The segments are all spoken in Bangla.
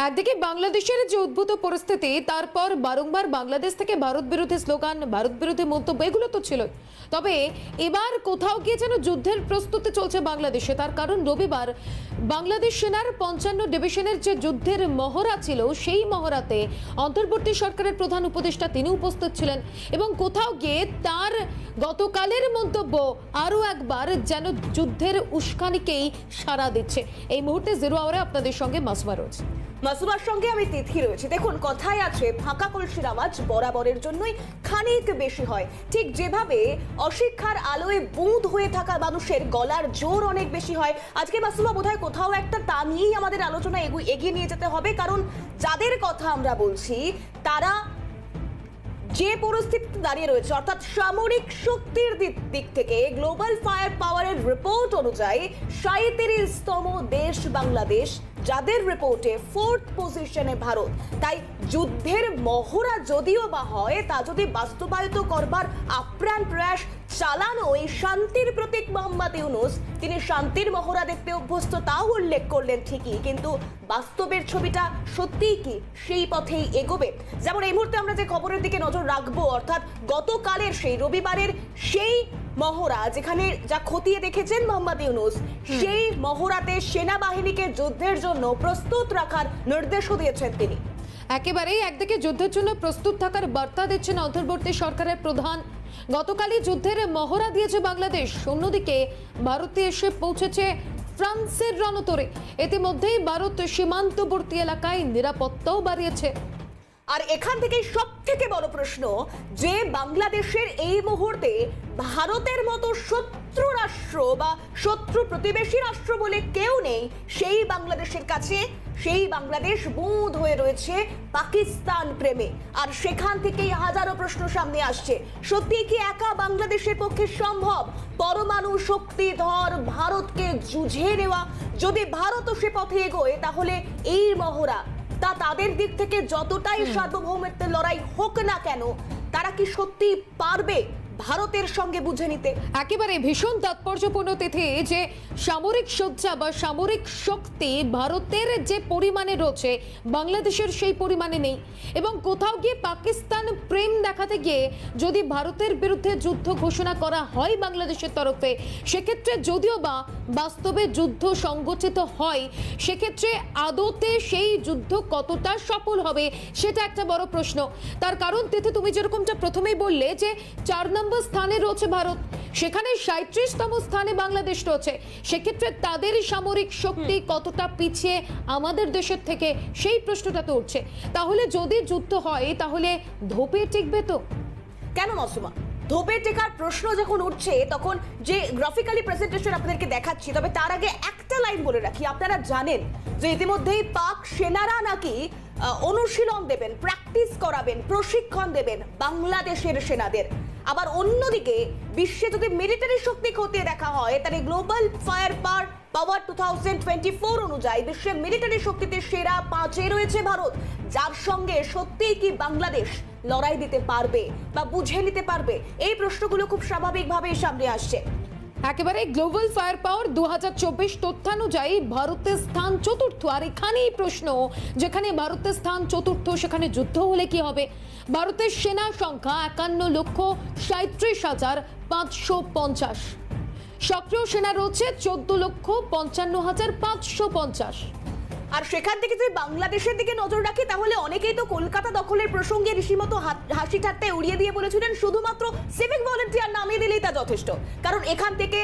একদিকে বাংলাদেশের যে উদ্ভূত পরিস্থিতি, তারপর বারংবার বাংলাদেশ থেকে ভারত বিরোধী স্লোগান, ভারত বিরোধী মন্তব্য, এগুলো তো ছিল। তবে এবার কোথাও গিয়ে যেন যুদ্ধের প্রস্তুতি চলছে বাংলাদেশে। তার কারণ রবিবার বাংলাদেশ সেনার ৫৫ ডিভিশনের যে যুদ্ধের মহড়া ছিল, সেই মহড়াতে অন্তর্বর্তী সরকারের প্রধান উপদেষ্টা তিনি উপস্থিত ছিলেন এবং কোথাও গিয়ে তার গতকালের মন্তব্য আরও একবার যেন যুদ্ধের উস্কানিকেই সাড়া দিচ্ছে। এই মুহূর্তে জিরো আওয়ারে আপনাদের সঙ্গে মাসুমা রয়েছে। মাসুমার সঙ্গে আমি তিথি রয়েছে। দেখুন, কথায় আছে ফাঁকা কলসির আওয়াজ বরাবরের জন্যই খানিক বেশি হয়। ঠিক যেভাবে অশিক্ষার আলোয় বুঁদ হয়ে থাকা মানুষের গলার জোর অনেক বেশি হয়, আজকে মাসুমা বোধহয় কোথাও একটা তা নিয়েই আমাদের আলোচনা এগিয়ে নিয়ে যেতে হবে। কারণ যাদের কথা আমরা বলছি তারা যে পরিস্থিতিতে দাঁড়িয়ে রয়েছে, অর্থাৎ সামরিক শক্তির দিক থেকে গ্লোবাল ফায়ার পাওয়ারের রিপোর্ট অনুযায়ী ৩৭তম দেশ বাংলাদেশ, যাদের রিপোর্টে 4th পজিশনে ভারত। তাই যুদ্ধের মহড়া যদিও বা হয়, তা যদি বাস্তবায়িত করবার আপ্রাণ প্রয়াস চালানো এই শান্তির প্রতীক মোহাম্মদ ইউনূস, তিনি শান্তির মহড়া দেখতে অভ্যস্ত, তাও উল্লেখ করলেন ঠিকই, কিন্তু বাস্তবের ছবিটা সত্যিই কি সেই পথেই এগোবে? যেমন এই মুহূর্তে আমরা যে খবরের দিকে নজর রাখবো, অর্থাৎ গতকালের সেই রবিবারের সেই মহড়া, যেখানে যা খতিয়ে দেখেছেন মোহাম্মদ ইউনূস, সেই মহড়াতে সেনাবাহিনীকে যুদ্ধের জন্য প্রস্তুত রাখার নির্দেশও দিয়েছেন তিনি। একেবারেই একদিকে যুদ্ধের জন্য প্রস্তুত থাকার বার্তা দিচ্ছেন অন্তর্বর্তী সরকারের প্রধান। গতকালই যুদ্ধের মহড়া দিয়েছে বাংলাদেশ, অন্যদিকে ভারতে এসে পৌঁছেছে ফ্রান্সের রণতরে। ইতিমধ্যেই ভারত সীমান্তবর্তী এলাকায় নিরাপত্তাও বাড়িয়েছে। আর এখান থেকে সব থেকে বড় প্রশ্ন, যে বাংলাদেশের এই মুহূর্তে ভারতের মতো শত্রু রাষ্ট্র বা শত্রু প্রতিবেশী রাষ্ট্র বলে কেউ নেই, সেই বাংলাদেশের কাছে সেই বাংলাদেশ বুঁদ হয়ে রয়েছে পাকিস্তান প্রেমে। আর সেখান থেকেই হাজারো প্রশ্ন সামনে আসছে, সত্যি কি একা বাংলাদেশের পক্ষে সম্ভব পরমাণু শক্তিধর ভারতকে জুঝে নেওয়া? যদি ভারতও সে পথে এগোয়, তাহলে এই মহড়া তা তাদের দিক থেকে যতটাই সার্বভৌমত্বের লড়াই হোক না কেন, তারা কি সত্যি পারবে ভারতের সঙ্গে বুঝে নিতে? একেবারে ভীষণ তাৎপর্যপূর্ণ তিথি যে সামরিক সজ্জা বা সামরিক শক্তি ভারতের যে পরিমাণে রয়েছে, বাংলাদেশের সেই পরিমাণে নেই। এবং কোথাও গিয়ে পাকিস্তান প্রেম দেখাতে গিয়ে যদি ভারতের বিরুদ্ধে যুদ্ধ ঘোষণা করা হয় বাংলাদেশের তরফে, সেক্ষেত্রে যদিও বা বাস্তবে যুদ্ধ সংগঠিত হয়, সেক্ষেত্রে আদতে সেই যুদ্ধ কতটা সফল হবে সেটা একটা বড় প্রশ্ন। তার কারণ তিথি, তুমি যেরকমটা প্রথমেই বললে যে ৪ নম্বর স্থানে রয়েছে ভারত, সেখানে ৩৭তম স্থানে বাংলাদেশ রয়েছে। সেক্ষেত্রে তাদের সামরিক শক্তি কতটা পিছিয়ে আমাদের দেশের থেকে, সেই প্রশ্নটা তো উঠছে। তাহলে যদি যুদ্ধ হয়, তাহলে ধোপে টিকবে তো? কেন মাসুমা, ধোপে টেকার প্রশ্ন যখন উঠছে, তখন যে গ্রাফিক্যালি প্রেজেন্টেশন আপনাদেরকে দেখাচ্ছি, তবে তার আগে একটা লাইন বলে রাখি। আপনারা জানেন যে ইতিমধ্যেই পাক সেনারা নাকি অনুশীলন দেবেন, প্র্যাকটিস করাবেন, প্রশিক্ষণ দেবেন বাংলাদেশের সেনাদের। আবার অন্যদিকে বিশ্বে যদি মিলিটারি শক্তি খতিয়ে দেখা হয়, তাহলে গ্লোবাল ফায়ার পাওয়ার 2024 অনুযায়ী বিশ্বের মিলিটারি শক্তিতে সেরা 5-এ রয়েছে ভারত। যার সঙ্গে সত্যিই কি বাংলাদেশ লড়াই দিতে পারবে বা বুঝে নিতে পারবে? এই প্রশ্নগুলো খুব স্বাভাবিকভাবেই সামনে আসছে। একেবারে গ্লোবাল ফায়ার পাওয়ার ২০২৪ তথ্যানুযায়ী ভারতের স্থান ৪র্থ। আর এখানেই প্রশ্ন, যেখানে ভারতের স্থান ৪র্থ, সেখানে যুদ্ধ হলে কি হবে? ভারতের সেনা সংখ্যা ৫১,৩৫,৫৫০। সক্রিয় সেনা রয়েছে ১৪,৫৫,৫৫০। আর সেখান থেকে যদি বাংলাদেশের দিকে নজর রাখি, তাহলে অনেকেই তো কলকাতা দখলের প্রসঙ্গে রীতিমতো হাসি ঠাট্টায় উড়িয়ে দিয়ে বলেছিলেন শুধুমাত্র সিভিক ভলেন্টিয়ার নামিয়ে দিলেই তা যথেষ্ট। কারণ এখান থেকে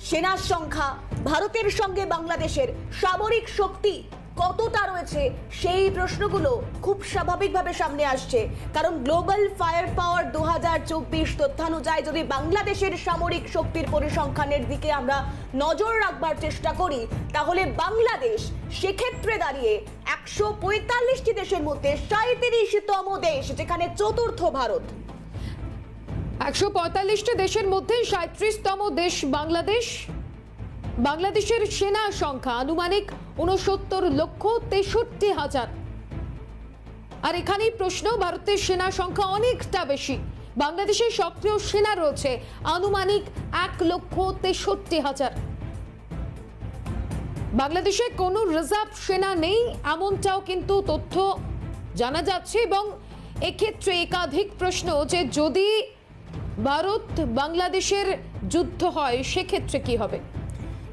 সেনার সংখ্যা, ভারতের সঙ্গে বাংলাদেশের সামরিক শক্তি কতটা রয়েছে, সেই প্রশ্নগুলো খুব স্বাভাবিকভাবে সামনে আসছে। কারণ গ্লোবাল ফায়ার পাওয়ার ২০২৪ তথ্যানুযায়ী যদি বাংলাদেশের সামরিক শক্তির পরিসংখ্যানের দিকে আমরা নজর রাখবার চেষ্টা করি, তাহলে বাংলাদেশ সেক্ষেত্রে দাঁড়িয়ে ১৪৫টি দেশের মধ্যে ৩৭তম দেশ, যেখানে ৪র্থ ভারত। ১৪৫টি দেশের মধ্যে ৩৭তম দেশ বাংলাদেশ। বাংলাদেশের সেনা সংখ্যা আনুমানিক ৬৯,৬৩,০০০। আর এখানেই প্রশ্ন, ভারতের সেনা সংখ্যা অনেকটা বেশি, বাংলাদেশের সক্রিয় সেনা রয়েছে আনুমানিক ১,৬৩,০০০। বাংলাদেশে কোনো রিজার্ভ সেনা নেই এমনটাও কিন্তু তথ্য জানা যাচ্ছে, এবং এক্ষেত্রে একাধিক প্রশ্ন যে যদি ভারত বাংলাদেশের যুদ্ধ হয় সেক্ষেত্রে কি হবে।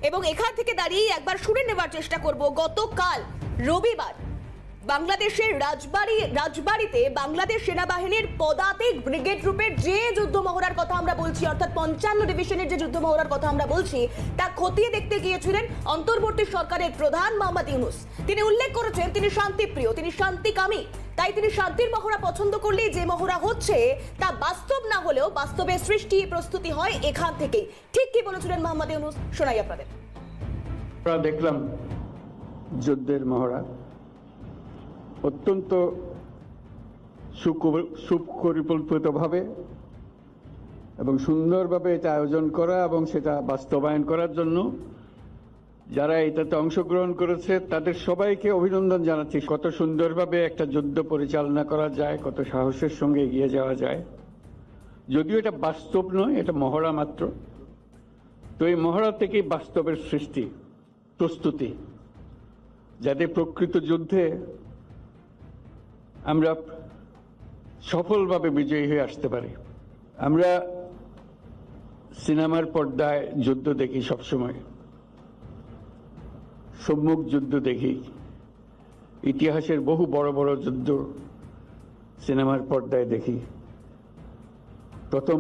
এবং এখান থেকে দাঁড়িয়ে একবার শুনে নেবার চেষ্টা করব, গতকাল রবিবার বাংলাদেশের রাজবাড়িতে বাংলাদেশ সেনাবাহিনীর পদাতিক ব্রিগেড গ্রুপের যে যুদ্ধ মহড়ার কথা আমরা বলছি, অর্থাৎ 55 ডিভিশনের যে যুদ্ধ মহড়ার কথা আমরা বলছি, তা খতিয়ে দেখতে গিয়েছিলেন অন্তর্বর্তী সরকারের প্রধান মোহাম্মদ ইউনূস। তিনি উল্লেখ করেছেন তিনি শান্তিপ্রিয়, তিনি শান্তিকামী, তাই তিনি শান্তির মহড়া পছন্দ করলে যে মহড়া হচ্ছে তা বাস্তব না হলেও বাস্তবের সৃষ্টি প্রস্তুতি হয় এখান থেকেই। ঠিক কি বলেছিলেন মোহাম্মদ ইউনূস, শোনাই আপনাদের। আমরা দেখলাম যুদ্ধের মহড়া অত্যন্ত সুপরিকল্পিতভাবে এবং সুন্দরভাবে এটা আয়োজন করা এবং সেটা বাস্তবায়ন করার জন্য যারা এটাতে অংশগ্রহণ করেছে তাদের সবাইকে অভিনন্দন জানাচ্ছি। কত সুন্দরভাবে একটা যুদ্ধ পরিচালনা করা যায়, কত সাহসের সঙ্গে এগিয়ে যাওয়া যায়। যদিও এটা বাস্তব নয়, এটা মহড়া মাত্র। তো এই মহড়া থেকেই বাস্তবের সৃষ্টি, প্রস্তুতি, যাতে প্রকৃত যুদ্ধে আমরা সফলভাবে বিজয়ী হয়ে আসতে পারি। আমরা সিনেমার পর্দায় যুদ্ধ দেখি, সবসময় সম্মুখ যুদ্ধ দেখি, ইতিহাসের বহু বড় বড় যুদ্ধ সিনেমার পর্দায় দেখি। প্রথম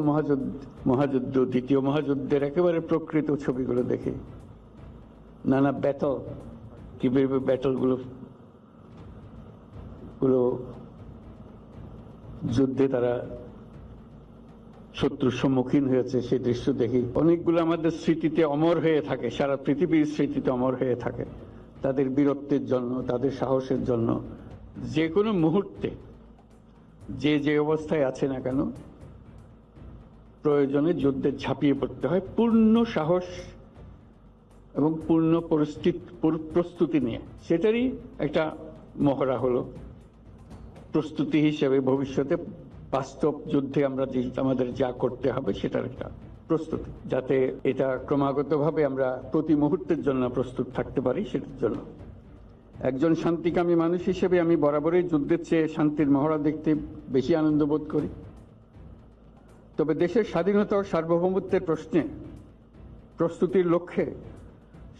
মহাযুদ্ধ, দ্বিতীয় মহাযুদ্ধের একেবারে প্রকৃত ছবিগুলো দেখি। নানা ব্যাটল, কিভাবে ব্যাটলগুলো যুদ্ধে তারা শত্রুর সম্মুখীন হয়েছে সেই দৃশ্য দেখি। অনেকগুলো আমাদের স্মৃতিতে অমর হয়ে থাকে, সারা পৃথিবীর স্মৃতিতে অমর হয়ে থাকে তাদের বীরত্বের জন্য, তাদের সাহসের জন্য। যে কোনো মুহূর্তে যে অবস্থায় আছে না কেন, প্রয়োজনে যুদ্ধে ঝাঁপিয়ে পড়তে হয় পূর্ণ সাহস এবং পূর্ণ প্রস্তুতি নিয়ে। সেটারই একটা মহড়া হলো প্রস্তুতি হিসেবে ভবিষ্যতে বাস্তব যুদ্ধে আমরা আমাদের যা করতে হবে সেটার একটা প্রস্তুতি, যাতে এটা ক্রমাগতভাবে আমরা প্রতি মুহূর্তের জন্য প্রস্তুত থাকতে পারি। সেটার জন্য একজন শান্তিকামী মানুষ হিসেবে আমি বরাবরই যুদ্ধের চেয়ে শান্তির মহড়া দেখতে বেশি আনন্দ বোধ করি। তবে দেশের স্বাধীনতা ও সার্বভৌমত্বের প্রশ্নে প্রস্তুতির লক্ষ্যে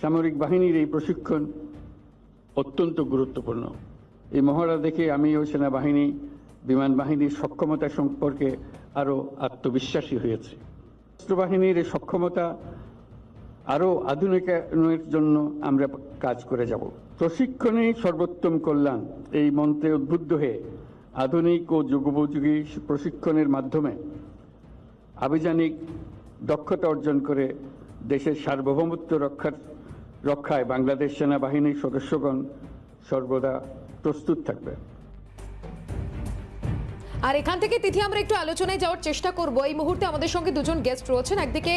সামরিক বাহিনীর এই প্রশিক্ষণ অত্যন্ত গুরুত্বপূর্ণ। এই মহড়া দেখে আমি ও সেনাবাহিনী, বিমান বাহিনীর সক্ষমতা সম্পর্কে আরও আত্মবিশ্বাসী হয়েছি। রাষ্ট্রবাহিনীর এই সক্ষমতা আরও আধুনিকায়নের জন্য আমরা কাজ করে যাব। প্রশিক্ষণে সর্বোত্তম কল্যাণ এই মন্ত্রে উদ্বুদ্ধ হয়ে আধুনিক ও যুগোপযোগী প্রশিক্ষণের মাধ্যমে আভিযানিক দক্ষতা অর্জন করে দেশের সার্বভৌমত্ব রক্ষায় বাংলাদেশ সেনাবাহিনীর সদস্যগণ সর্বদা প্রস্তুত থাকবে। আর এখান থেকে তিথি আমরা একটু আলোচনায় যাওয়ার চেষ্টা করব। এই মুহূর্তে আমাদের সঙ্গে দুজন গেস্ট রয়েছেন। একদিকে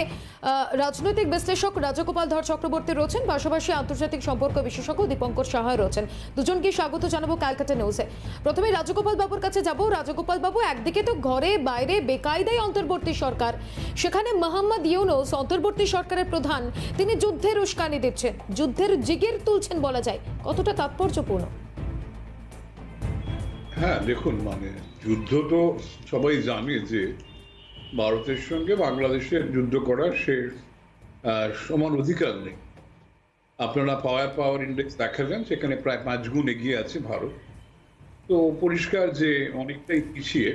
রাজনৈতিক বিশ্লেষক রাজগোপাল ধর চক্রবর্তী রয়েছেন, পাশাপাশি আন্তর্জাতিক সম্পর্ক বিশেষজ্ঞ দীপঙ্কর সাহা রয়েছেন। দুজনকে স্বাগত জানাবো ক্যালকাটা নিউজে। প্রথমে রাজগোপাল বাবুর কাছে যাব। রাজগোপাল বাবু, একদিকে তো ঘরে বাইরে বেকায়দাই অন্তর্বর্তী সরকার, সেখানে মোহাম্মদ ইউনূস অন্তর্বর্তী সরকারের প্রধান, তিনি যুদ্ধের উস্কানি দিচ্ছেন, যুদ্ধের জিগের তুলছেন বলা যায়। কতটা তাৎপর্যপূর্ণ? হ্যাঁ দেখুন, যুদ্ধ তো সবাই জানে যে ভারতের সঙ্গে বাংলাদেশের যুদ্ধ করার সে সমান অধিকার নেই। আপনারা পাওয়ার ইন্ডেক্স দেখালেন, সেখানে প্রায় 5 গুণ এগিয়ে আছে ভারত। তো পরিষ্কার যে অনেকটাই পিছিয়ে,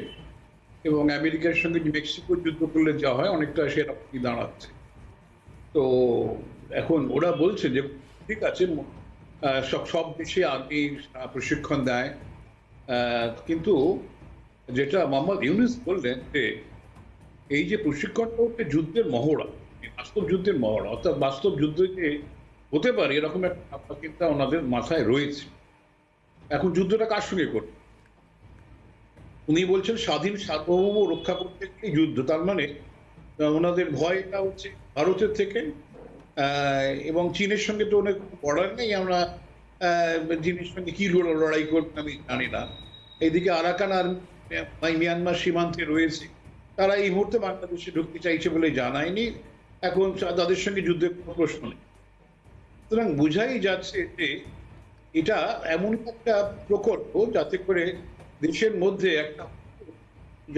এবং আমেরিকার সঙ্গে মেক্সিকোর যুদ্ধ করলে যা হয় অনেকটা সেরকমই দাঁড়াচ্ছে। তো এখন ওরা বলছে যে ঠিক আছে, সব দেশে আগে প্রশিক্ষণ দেয়, কিন্তু যেটা মোহাম্মদ ইউনূস বললেন যে এই যে প্রশিক্ষণটা হচ্ছে যুদ্ধের মহড়া, বাস্তব যুদ্ধের মহড়া, অর্থাৎ বাস্তব যুদ্ধ যে হতে পারে এরকম একটা চিন্তা ওনাদের মাথায় রয়েছে। এখন যুদ্ধটা কার সঙ্গে করবে? উনি বলছেন স্বাধীন সার্বভৌম রক্ষা করতে গিয়ে যুদ্ধ, তার মানে ওনাদের ভয়টা হচ্ছে ভারতের থেকে, এবং চীনের সঙ্গে তো অনেক বর্ডার নেই, আমরা চীনের সঙ্গে কি লড়াই করতে আমি জানি না। এইদিকে আরাকান আর মিয়ানমার সীমান্তে রয়েছে, তারা এই মুহূর্তে বাংলাদেশে ঢুকতে চাইছে বলে জানায়নি। এখন তাদের সঙ্গে যুদ্ধের কোনো প্রশ্ন নেই। সুতরাং বোঝাই যাচ্ছে যে এটা এমন একটা প্রকল্প যাতে করে দেশের মধ্যে একটা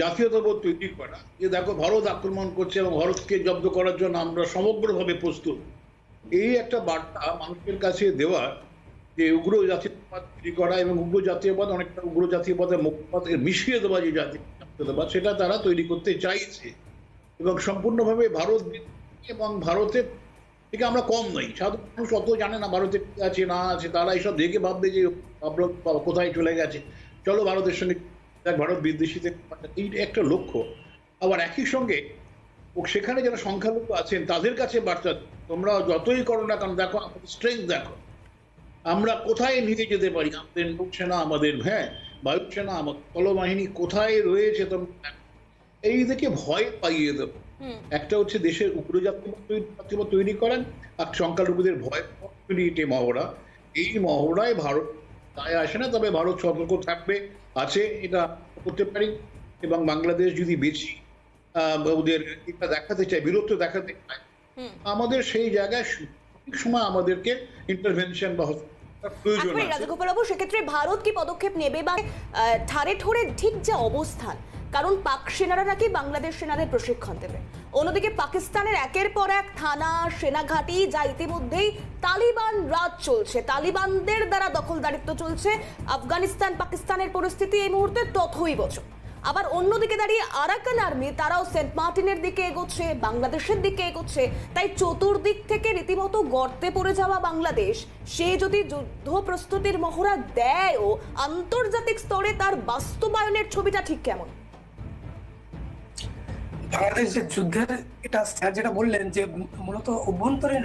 জাতীয়তাবোধ তৈরি করা, যে দেখো ভারত আক্রমণ করছে এবং ভারতকে জব্দ করার জন্য আমরা সমগ্রভাবে প্রস্তুত, এই একটা বার্তা মানুষের কাছে দেওয়া, যে উগ্র জাতীয়তাবাদ তৈরি করা এবং উগ্র জাতীয়বাদ অনেকটা উগ্র জাতীয়বাদের মুখপাত্রে মিশিয়ে দেওয়া, যে জাতীয়তাবাদ সেটা তারা তৈরি করতে চাইছে। এবং সম্পূর্ণভাবে ভারত এবং ভারতের থেকে আমরা কম নই। সাধারণ মানুষ অত জানে না ভারতে কি আছে না আছে, তারা এইসব দেখে ভাববে যে ভারত কোথায় চলে গেছে, চলো ভারতের সঙ্গে ভারত বিদ্বেষীদের, এই একটা লক্ষ্য। আবার একই সঙ্গে সেখানে যারা সংখ্যালঘু আছেন তাদের কাছে বার্তা, তোমরা যতই করো না কারণ দেখো আমাদের স্ট্রেংথ, দেখো আমরা কোথায় নিয়ে যেতে পারি, আমাদের নৌসেনা, আমাদের বায়ুসেনা, আমাদের স্থলবাহিনী কোথায় রয়েছে, তোমরা এই দিকে ভয় পাইয়ে দেবো। একটা হচ্ছে দেশের উগ্র জাতীয়বাদ তৈরি করেন, আর সংখ্যালঘুদের ভয় মহড়া, এই মহড়ায় ভারত তাই আসে না। তবে ভারত সতর্ক থাকবে, আছে, এটা করতে পারি। এবং বাংলাদেশ যদি বেশি ওদের এটা দেখাতে চায়, বীরত্ব দেখাতে চায়, আমাদের সেই জায়গায় সঠিক সময় আমাদেরকে ইন্টারভেনশন বা প্রয়োজন আছে। রাজগোপাল বাবু, সেক্ষেত্রে ভারত কি পদক্ষেপ নেবে, বা ঠারে ঠোরে ঠিক যে অবস্থান, কারণ পাক সেনারা নাকি বাংলাদেশ সেনাদের প্রশিক্ষণ দেবে, অন্যদিকে পাকিস্তানের একের পর এক থানা, সেনাঘাঁটি, যা ইতিমধ্যেই তালিবান রাজ চলছে, তালিবানদের দ্বারা দখলদারিত্ব চলছে, আফগানিস্তান পাকিস্তানের পরিস্থিতি এই মুহূর্তে তথৈবচ। আবার অন্যদিকে দাঁড়িয়ে আরাকান আর্মি, তারাও সেন্ট মার্টিনের দিকে এগোচ্ছে, বাংলাদেশের দিকে এগোচ্ছে। তাই চতুর্দিক থেকে রীতিমতো গর্তে পড়ে যাওয়া বাংলাদেশ, সে যদি যুদ্ধ প্রস্তুতির মহড়া দেয়ও, আন্তর্জাতিক স্তরে তার বাস্তবায়নের ছবিটা ঠিক কেমন? বাংলাদেশ যে যুদ্ধের, এটা স্যার যেটা বললেন যে মূলত অভ্যন্তরীণ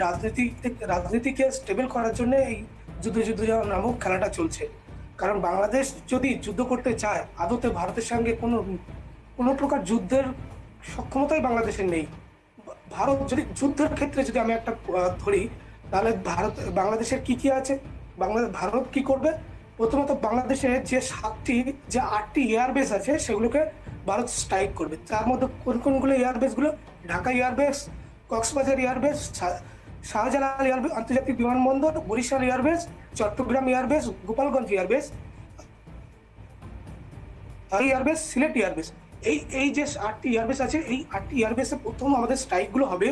রাজনীতিকে স্টেবল করার জন্য এই যুদ্ধ নামক খেলাটা চলছে। কারণ বাংলাদেশ যদি যুদ্ধ করতে চায়, আদতে ভারতের সঙ্গে কোনো প্রকার যুদ্ধের সক্ষমতাই বাংলাদেশের নেই। ভারত যদি যুদ্ধের ক্ষেত্রে যদি আমি একটা ধরি, তাহলে বাংলাদেশের কি আছে, ভারত কি করবে? প্রথমত বাংলাদেশে যে 8টি এয়ারবেস আছে সেগুলোকে ভারত স্ট্রাইক করবে। তার মধ্যে কোনগুলো এয়ারবেসগুলো? Dhaka airbase, Cox's Bazar airbase, Shahjalal airbase আন্তর্জাতিক বিমানবন্দর, Barishal airbase, Chittagong airbase, Gopalganj airbase, Sylhet airbase. এই যে 8টি এয়ারবেস আছে, এই 8টি এয়ারবেসে প্রথম আমাদের স্ট্রাইকগুলো হবে।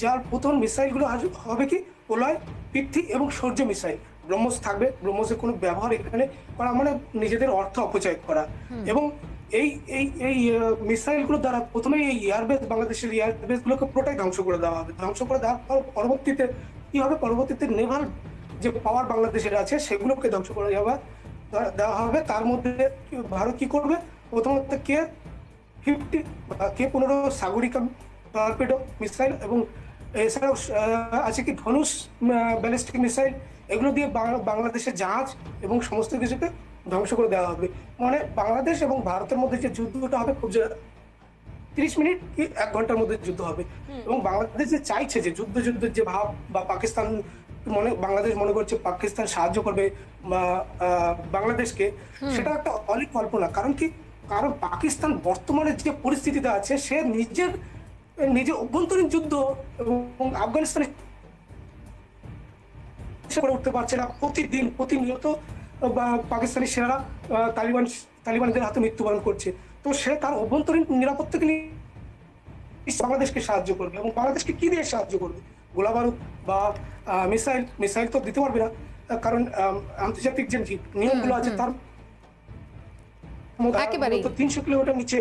যার প্রথম মিসাইলগুলো হবে কি? প্রলয়, পৃথ্বী এবং সূর্য মিসাইল। ব্রহ্মস থাকবে, ব্রহ্মসের কোনো ব্যবহার এখানে করা মানে নিজেদের অর্থ অপচয় করা। এবং এই মিসাইলগুলো দ্বারা প্রথমেই এই এয়ারবেস, বাংলাদেশের এয়ারবেসগুলোকে পুরোটাই ধ্বংস করে দেওয়া হবে। ধ্বংস করে দেওয়ার পর পরবর্তীতে কি হবে? পরবর্তীতে নেভাল যে পাওয়ার বাংলাদেশের আছে সেগুলোকে ধ্বংস করে দেওয়া হবে। তার মধ্যে ভারত কি করবে? প্রথমত K-50, K-15 Sagarika torpedo missile, এবং এছাড়াও আছে কি ধনুষ ব্যালিস্টিক মিসাইল। এগুলো দিয়ে বাংলাদেশের জাহাজ এবং সমস্ত কিছুকে ধ্বংস করে দেওয়া হবে। মানে বাংলাদেশ এবং ভারতের মধ্যে যে যুদ্ধটা হবে, খুব 30 মিনিট কি 1 ঘন্টার মধ্যে যুদ্ধ হবে। এবং বাংলাদেশ যে চাইছে যে যুদ্ধের যে ভাব, বা পাকিস্তান বাংলাদেশ মনে করছে পাকিস্তান সাহায্য করবে বাংলাদেশকে, সেটা একটা অনেক কল্পনা। কারণ পাকিস্তান বর্তমানে যে পরিস্থিতিতে আছে, সে নিজের অভ্যন্তরীণ যুদ্ধ এবং আফগানিস্তানে করে উঠতে পারছে না। প্রতিনিয়ত পাকিস্তানি সেনারা তালিবানদের হাতে মৃত্যুবরণ করছে। তো সে তার অভ্যন্তরীণ নিরাপত্তাকে নিয়ে বাংলাদেশকে সাহায্য করবে। এবং বাংলাদেশকে কি দিয়ে সাহায্য করবে? গোলাবারুদ বা মিসাইল তো দিতে পারবে না, কারণ আন্তর্জাতিক যে নিয়মগুলো আছে তার 300 কিলোমিটার নিচে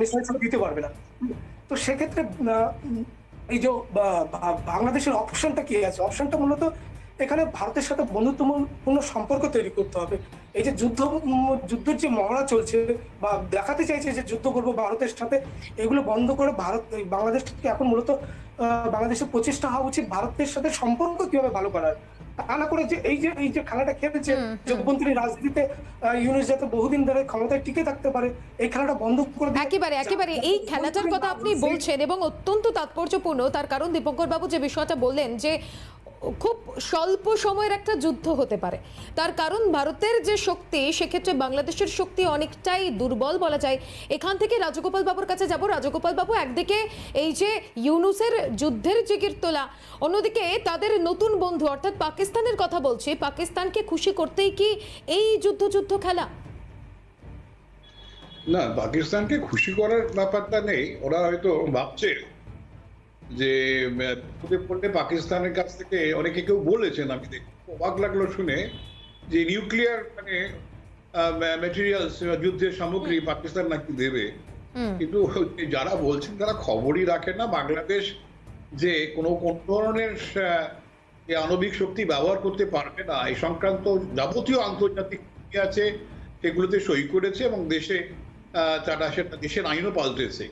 মিসাইল দিতে পারবে না। তো সেক্ষেত্রে এই যে বাংলাদেশের অপশনটা কি আছে? অপশনটা মূলত এখানে ভারতের সাথে বন্ধুত্বপূর্ণ সম্পর্ক তৈরি করতে হবে। এই যে যুদ্ধের যে মহড়া চলছে বা দেখাতে চাইছে যে যুদ্ধ করবো ভারতের সাথে, এগুলো বন্ধ করে বাংলাদেশকে এখন মূলত বাংলাদেশের প্রচেষ্টা হওয়া উচিত ভারতের সাথে সম্পর্ক কিভাবে ভালো করার। তা না করে যে এই যে খেলাটা খেলেছে, যে অভ্যন্তরীণ রাজনীতিতে ইউনুস যাতে বহুদিন ধরে ক্ষমতায় টিকে থাকতে পারে, এই খেলাটা বন্ধ করে একেবারে এই খেলাটার কথা আপনি বলছেন এবং অত্যন্ত তাৎপর্যপূর্ণ। তার কারণ দীপঙ্কর বাবু যে বিষয়টা বললেন, যে খুব স্বল্প সময়ের একটা যুদ্ধ হতে পারে, তার কারণ ভারতের যে শক্তি সেক্ষেত্রে বাংলাদেশের শক্তি অনেকটাই দুর্বল বলা যায়। এখান থেকে রাজগোপাল বাবুর কাছে যাব। রাজগোপাল বাবু, একদিকে এই যে ইউনুসের যুদ্ধের জিগির তোলা, অন্যদিকে তাদের নতুন বন্ধু অর্থাৎ পাকিস্তানের কথা বলছি, পাকিস্তানকে খুশি করতেই কি এই যুদ্ধ খেলা? না, পাকিস্তানকে খুশি করার ব্যাপারটা নেই। ওরা হয়তো ভাবছে যে পড়লে পাকিস্তানের কাছ থেকে অনেকে কেউ বলেছেন, আমি অবাক লাগলো শুনে, যে নিউক্লিয়ার মানে ম্যাটেরিয়ালস, যুদ্ধের সামগ্রী পাকিস্তান নাকি দেবে। কিন্তু যারা বলছেন তারা খবরই রাখে না। বাংলাদেশ যে কোন ধরনের যে আণবিক শক্তি ব্যবহার করতে পারবে না এই সংক্রান্ত যাবতীয় আন্তর্জাতিক চুক্তি আছে সেগুলোতে সই করেছে এবং দেশে তারা সেটা দেশের আইনও পাল্টেছে।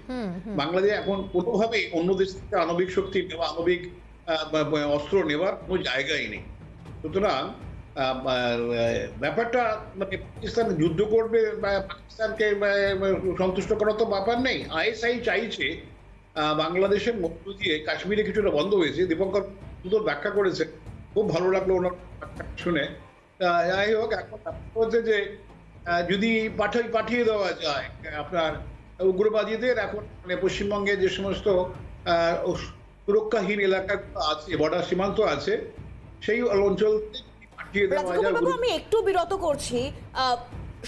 বাংলাদেশ এখন কোনোভাবেই অন্য দেশ থেকে আণবিক শক্তি নেওয়া, আণবিক অস্ত্র নেওয়ার কোনো জায়গাই নেই। সুতরাং ব্যাপারটা মানে পাকিস্তান যুদ্ধ করবে বা পাকিস্তানকে সন্তুষ্ট করার তো ব্যাপার নেই। আইএসআই চাইছে বাংলাদেশের মধ্য দিয়ে কাশ্মীরে কিছুটা বন্ধ হয়েছে। দীপঙ্কর সুন্দর ব্যাখ্যা করেছে, খুব ভালো লাগলো ওনার শুনে। যাই হোক, এখন হচ্ছে যে যদি পাঠিয়ে দেওয়া যায় আপনার উগ্রবাদীদের, এখন মানে পশ্চিমবঙ্গে যে সমস্ত সুরক্ষাহীন এলাকা আছে, বর্ডার সীমান্ত আছে, সেই অঞ্চল পাঠিয়ে দেওয়া যায়। রাজগোপাল, আমি একটু বিরত করছি।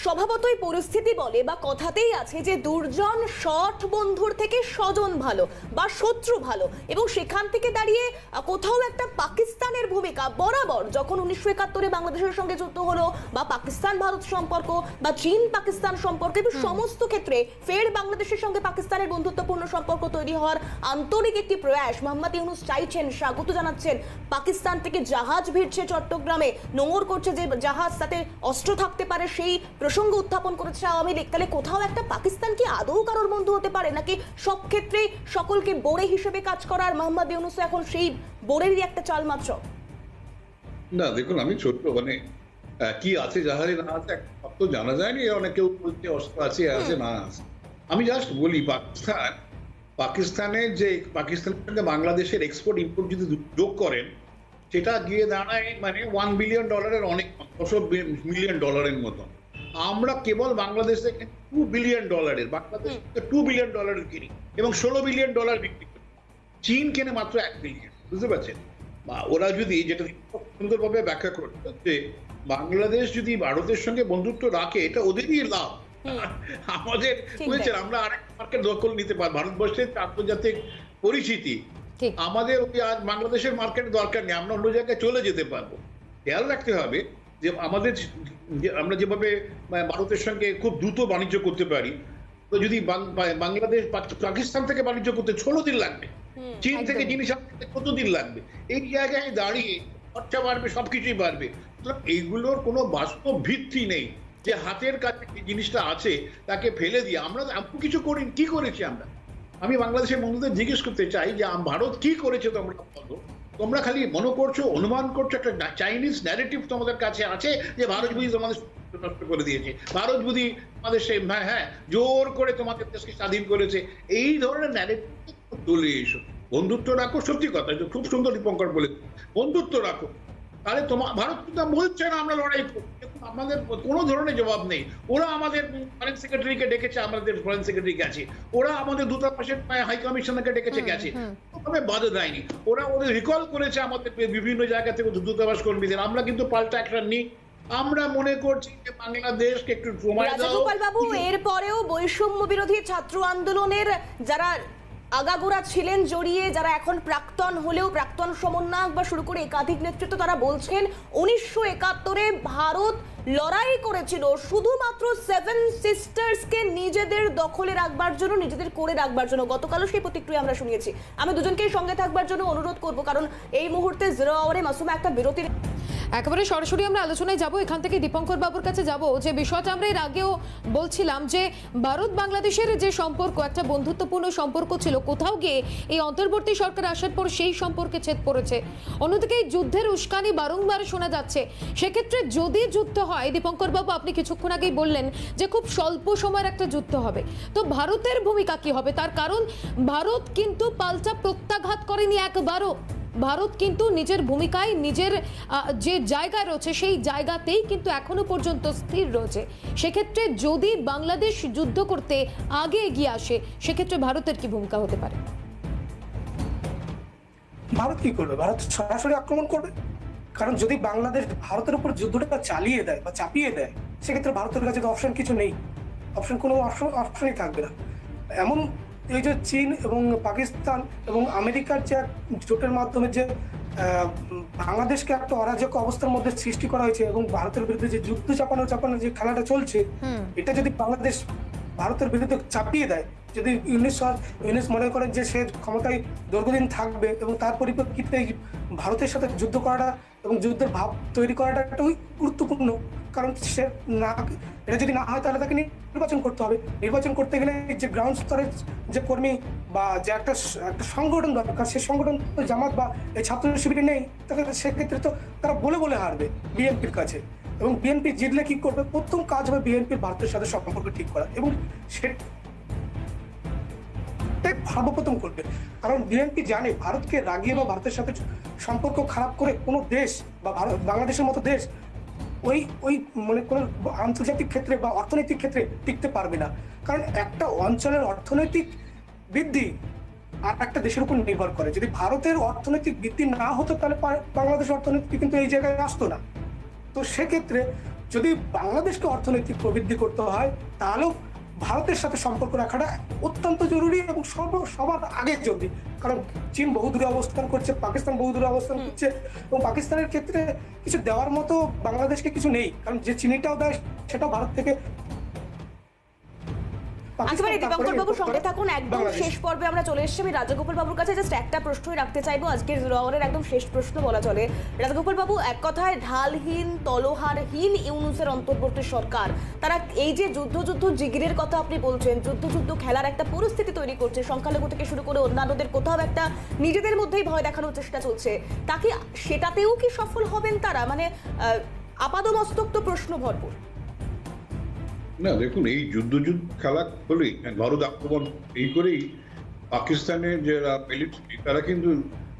স্বভাবতই পরিস্থিতি বলে বা কথাতেই আছে যে দুর্জন সৎ বন্ধুর থেকে স্বজন ভালো বা শত্রু ভালো, এবং সেখান থেকে দাঁড়িয়ে কোথাও একটা পাকিস্তানের ভূমিকা বরাবর, যখন 1971-এ বাংলাদেশের সঙ্গে যুদ্ধ হলো, বা পাকিস্তান ভারত সম্পর্ক বা চীন পাকিস্তান সম্পর্ক, এবং সমস্ত ক্ষেত্রে ফের বাংলাদেশের সঙ্গে পাকিস্তানের বন্ধুত্বপূর্ণ সম্পর্ক তৈরি হওয়ার আন্তরিক একটি প্রয়াস মোহাম্মদ ইউনূস চাইছেন, স্বাগত জানাচ্ছেন। পাকিস্তান থেকে জাহাজ ভিড়ছে চট্টগ্রামে, নোঙর করছে যে জাহাজ তাতে অস্ত্র থাকতে পারে, সেই প্রসঙ্গ উত্থাপন করেছে আওয়ামী লীগ। তাহলে কোথাও একটা পাকিস্তান কি আদৌ কারোর বন্ধু হতে পারে, নাকি সব ক্ষেত্রে সকলকে বোরে হিসেবে কাজ করার মোহাম্মদ ইউনূস এখন সেই বোরেরই একটা চাল মাত্র? না দেখুন, আমি ছোট্ট মানে কি আছে জাহাজে না আছে সব তো জানা যায়নি। অনেকেও বলছে অস্ত্র আছে, আছে না আছে। আমি জাস্ট বলি, পাকিস্তানের যে পাকিস্তানের সঙ্গে বাংলাদেশের এক্সপোর্ট ইম্পোর্ট যদি যোগ করেন, সেটা গিয়ে দাঁড়ায় মানে $1 বিলিয়ন অনেক, $100 মিলিয়ন মতন। আমরা কেবল বাংলাদেশ থেকে $2 বিলিয়ন, বাংলাদেশ $2 বিলিয়ন কিনি এবং $16 বিলিয়ন বিক্রি করি। চীন কেনে মাত্র $1 বিলিয়ন। বুঝতে পারছেন? ওরা যদি, যেটা সুন্দরভাবে ব্যাখ্যা করছে, যে বাংলাদেশ যদি ভারতের সঙ্গে বন্ধুত্ব রাখে, এটা ওদেরই লাভ। আমাদের বুঝেছেন, আমরা আরেক মার্কেট দখল নিতে পারি। ভারতবর্ষের আন্তর্জাতিক পরিচিতি, আমাদের বাংলাদেশের মার্কেট দরকার নেই, আমরা অন্য জায়গায় চলে যেতে পারবো। খেয়াল রাখতে হবে যে আমাদের, আমরা যেভাবে ভারতের সঙ্গে খুব দ্রুত বাণিজ্য করতে পারি, তো যদি বাংলাদেশ পাকিস্তান থেকে বাণিজ্য করতে 16 দিন লাগবে, চীন থেকে জিনিস আনতে কত দিন লাগবে? এই জায়গায় দাঁড়িয়ে খরচা বাড়বে, সবকিছুই বাড়বে। এইগুলোর কোনো বাস্তব ভিত্তি নেই যে হাতের কাছে যে জিনিসটা আছে তাকে ফেলে দিয়ে আমরা কিছু করি। কি করেছি আমরা? আমি বাংলাদেশের বন্ধুদের জিজ্ঞেস করতে চাই যে ভারত কি করেছে তোমরা বলো। তোমরা খালি মনে করছো, অনুমান করছো, একটা চাইনিজ ন্যারেটিভ তোমাদের কাছে আছে যে ভারত বুঝি তোমাদের নষ্ট করে দিয়েছে, ভারত বুঝি তোমাদের সেই হ্যাঁ জোর করে তোমাদের দেশকে স্বাধীন করেছে। এই ধরনের ন্যারেটিভ তুলে এসো, বন্ধুত্ব রাখো। সত্যি কথা, খুব সুন্দর দীপঙ্কর বলে, বন্ধুত্ব রাখো। তাহলে ভারত কিন্তু বলছে না আমরা লড়াই করবো, আমাদের কোনো ধরনের জবাব নেই। ওরা আমাদের ফরেন সেক্রেটারিকে ডেকেছে, আমাদের ফরেন সেক্রেটারি গেছে, ওরা আমাদের দূতাবাসের হাই কমিশনারকে ডেকেছে, গেছে, বাধা দেয়নি। ওরা ওদের রিকল করেছে আমাদের বিভিন্ন জায়গা থেকে দূতাবাস কর্মীদের। আমরা কিন্তু পাল্টা অ্যাকশন নিই। আমরা মনে করছি যে বাংলাদেশকে একটু সময় দাও। রাজগোপাল বাবু, এরপরেও বৈষম্য বিরোধী ছাত্র আন্দোলনের যারা আগাগোড়া ছিলেন জড়িয়ে, যারা এখন প্রাক্তন হলেও প্রাক্তন সমন্বয়ক বা শুরু করে একাধিক নেতৃত্ব, তারা বলছেন 1971-এ ভারত লড়াই করেছিল শুধুমাত্র 7 সিস্টার্সকে নিজেদের দখলে রাখবার জন্য, নিজেদের করে রাখবার জন্য। গতকালও সেই প্রতিক্রিয়া আমরা শুনিয়েছি। আমি দুজনকেই সঙ্গে থাকবার জন্য অনুরোধ করব, কারণ এই মুহূর্তে 0 আওয়ারে মাসুমা একটা বিরতির। একেবারে সরাসরি আমরা আলোচনায় যাব। এখান থেকে দীপঙ্কর বাবুর কাছে যাব, যে বিষয়টা আমরা এর আগেও বলছিলাম যে ভারত বাংলাদেশের যে সম্পর্ক, একটা বন্ধুত্বপূর্ণ সম্পর্ক ছিল, কোথাও গিয়ে এই অন্তর্বর্তী সরকার আসার পর সেই সম্পর্কে ছেদ পড়েছে। অন্যদিকে এই যুদ্ধের উস্কানি বারংবার শোনা যাচ্ছে। সেক্ষেত্রে যদি যুদ্ধ হয়, দীপঙ্কর বাবু আপনি কিছুক্ষণ আগেই বললেন যে খুব স্বল্প সময়ের একটা যুদ্ধ হবে, তো ভারতের ভূমিকা কি হবে? তার কারণ ভারত কিন্তু পাল্টা প্রত্যাঘাত করেনি একবারও। ভারত কিন্তু নিজের ভূমিকায় নিজের যে জায়গা রয়েছে সেই জায়গাতেই কিন্তু এখনো পর্যন্ত স্থির রয়েছে। সেক্ষেত্রে যদি বাংলাদেশ যুদ্ধ করতে আগে এগিয়ে আসে সেক্ষেত্রে ভারতের কি ভূমিকা হতে পারে? ভারত কি করবে? ভারত সরাসরি আক্রমণ করবে। কারণ যদি বাংলাদেশ ভারতের উপর যুদ্ধটা চালিয়ে দেয় বা চাপিয়ে দেয়, সেক্ষেত্রে ভারতের কাছে তো অপশন কিছু নেই, কোনো অপশনই থাকবে না। এমন এই যে চীন এবং পাকিস্তান এবং আমেরিকার যে জোটের মাধ্যমে যে বাংলাদেশকে একটা অরাজক অবস্থার মধ্যে সৃষ্টি করা হয়েছে এবং ভারতের বিরুদ্ধে যে যুদ্ধ চাপানোর যে খেলাটা চলছে, এটা যদি বাংলাদেশ ভারতের বিরুদ্ধে চাপিয়ে দেয়, যদি ইউনিস মনে করেন যে সে ক্ষমতায় দীর্ঘদিন থাকবে এবং তার পরিপ্রেক্ষিতে ভারতের সাথে যুদ্ধ করাটা এবং যুদ্ধের ভাব তৈরি করাটা একটা গুরুত্বপূর্ণ। কারণ সে না, এটা যদি না হয় তাহলে তাকে নির্বাচন করতে হবে। নির্বাচন করতে গেলে যে গ্রাউন্ড স্তরের যে কর্মী বা যে একটা সংগঠন দরকার, সেই সংগঠন জামাত বা এই ছাত্র শিবিরে নেই, তাহলে সেক্ষেত্রে তো তারা বলে হারবে বিএনপির কাছে। এবং বিএনপি জিতলে কি করবে? প্রথম কাজ হবে বিএনপির ভারতের সাথে সম্পর্ক ঠিক করা, এবং সর্বপ্রথম করবে। কারণ বিএনপি জানে ভারতকে রাগিয়ে বা ভারতের সাথে সম্পর্ক খারাপ করে কোনো দেশ বা বাংলাদেশের মতো দেশ ওই মানে কোনো আন্তর্জাতিক ক্ষেত্রে বা অর্থনৈতিক ক্ষেত্রে টিকতে পারবে না। কারণ একটা অঞ্চলের অর্থনৈতিক বৃদ্ধি আর একটা দেশের উপর নির্ভর করে। যদি ভারতের অর্থনৈতিক বৃদ্ধি না হতো তাহলে বাংলাদেশের অর্থনীতি কিন্তু এই জায়গায় আসতো না। তো সেক্ষেত্রে যদি বাংলাদেশকে অর্থনৈতিক প্রবৃদ্ধি করতে হয়, তাহলেও ভারতের সাথে সম্পর্ক রাখাটা অত্যন্ত জরুরি এবং সবার আগে জরুরি। কারণ চীন বহু দূরে অবস্থান করছে, পাকিস্তান বহু দূরে অবস্থান করছে, এবং পাকিস্তানের ক্ষেত্রে কিছু দেওয়ার মতো বাংলাদেশকে কিছু নেই। কারণ যে চিনিটাও দেয় সেটাও ভারত থেকে। একেবারে দীপঙ্কর বাবু সঙ্গে থাকুন, একদম শেষ পর্বে আমরা চলে এসেছি। আমি রাজগোপাল বাবুর কাছে জাস্ট একটা প্রশ্নই রাখতে চাইবো, আজকের রাওয়ারের একদম শেষ প্রশ্ন বলা চলে। রাজগোপাল বাবু, এক কথায় ঢালহীন তলোহারহীন ইউনূসের অন্তর্বর্তী সরকার, তারা এই যে যুদ্ধ জিগিরের কথা আপনি বলছেন, যুদ্ধ খেলার একটা পরিস্থিতি তৈরি করছে, সংখ্যালঘু থেকে শুরু করে অন্যান্যদের কোথাও একটা নিজেদের মধ্যেই ভয় দেখানোর চেষ্টা চলছে, তাকে সেটাতেও কি সফল হবেন তারা? মানে আপাদমস্তক তো প্রশ্ন ভরপুর। না দেখুন, এই যুদ্ধ খেলা হলেই ভারত আক্রমণ এই করেই পাকিস্তানের যারা মিলিটারি তারা কিন্তু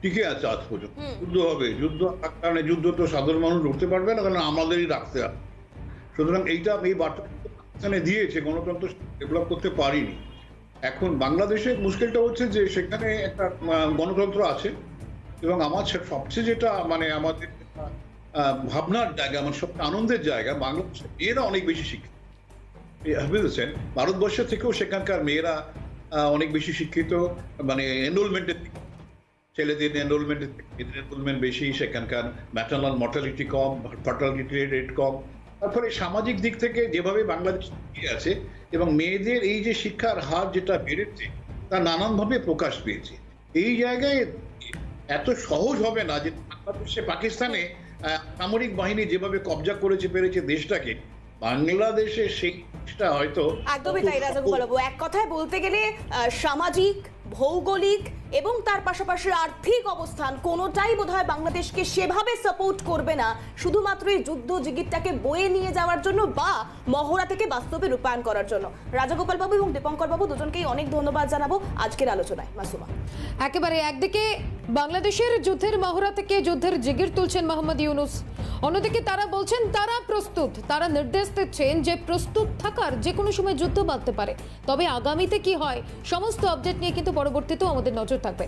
টিকে আছে আজ পর্যন্ত। যুদ্ধ হবে, কারণে যুদ্ধ তো সাধারণ মানুষ লড়তে পারবে না, কারণ আমাদেরই রাখতে হবে। সুতরাং এই বার্তা পাকিস্তানে দিয়েছে, গণতন্ত্র ডেভেলপ করতে পারিনি। এখন বাংলাদেশের মুশকিলটা হচ্ছে যে সেখানে একটা গণতন্ত্র আছে, এবং আমার সবচেয়ে যেটা মানে আমাদের ভাবনার জায়গা, আমার সবচেয়ে আনন্দের জায়গা, বাংলাদেশের মেয়েরা অনেক বেশি শিক্ষিত। বুঝেছেন, ভারতবর্ষ থেকেও সেখানকার মেয়েরা অনেক বেশি শিক্ষিত, মানে এনরোলমেন্টের ছেলেদের এনরোলমেন্ট বেশি, সেখানকার ম্যাটারনাল মর্টালিটি কম, ফার্টালিটি রেট কম। তারপরে সামাজিক দিক থেকে যেভাবে বাংলাদেশ এগিয়ে আছে এবং মেয়েদের এই যে শিক্ষার হার যেটা বেড়েছে তা নানানভাবে প্রকাশ পেয়েছে। এই জায়গায় এত সহজ হবে না যে বাংলাদেশে পাকিস্তানে সামরিক বাহিনী যেভাবে কবজা পেরেছে দেশটাকে, বাংলাদেশে সেইটা হয়তো একদমই তাই রাজগোপাল বাবু। এক কথায় বলতে গেলে সামাজিক, ভৌগোলিক এবং তার পাশাপাশি আর্থিক অবস্থান কোনোটাই বোধহয় বাংলাদেশকে সেভাবে সাপোর্ট করবে না, শুধুমাত্র এই যুদ্ধ জিগিরটাকে বয়ে নিয়ে যাওয়ার জন্য বা মহড়া থেকে বাস্তবে রূপায়ণ করার জন্য। রাজগোপাল বাবু এবং দীপঙ্কর বাবু দুজনকেই অনেক ধন্যবাদ জানাবো আজকের আলোচনায়। মাসুমা, একেবারে একদিকে বাংলাদেশের যুদ্ধের মহড়া থেকে যুদ্ধের জিগির তুলছেন মোহাম্মদ ইউনূস, অন্যদিকে তারা বলছেন তারা প্রস্তুত, তারা নির্দেশ দিচ্ছেন যে প্রস্তুত থাকার, যে কোনো সময় যুদ্ধ বাঁধতে পারে। তবে আগামীতে কি হয় সমস্ত আপডেট নিয়ে কিন্তু পরবর্তীতেও আমাদের নজর থাকবে।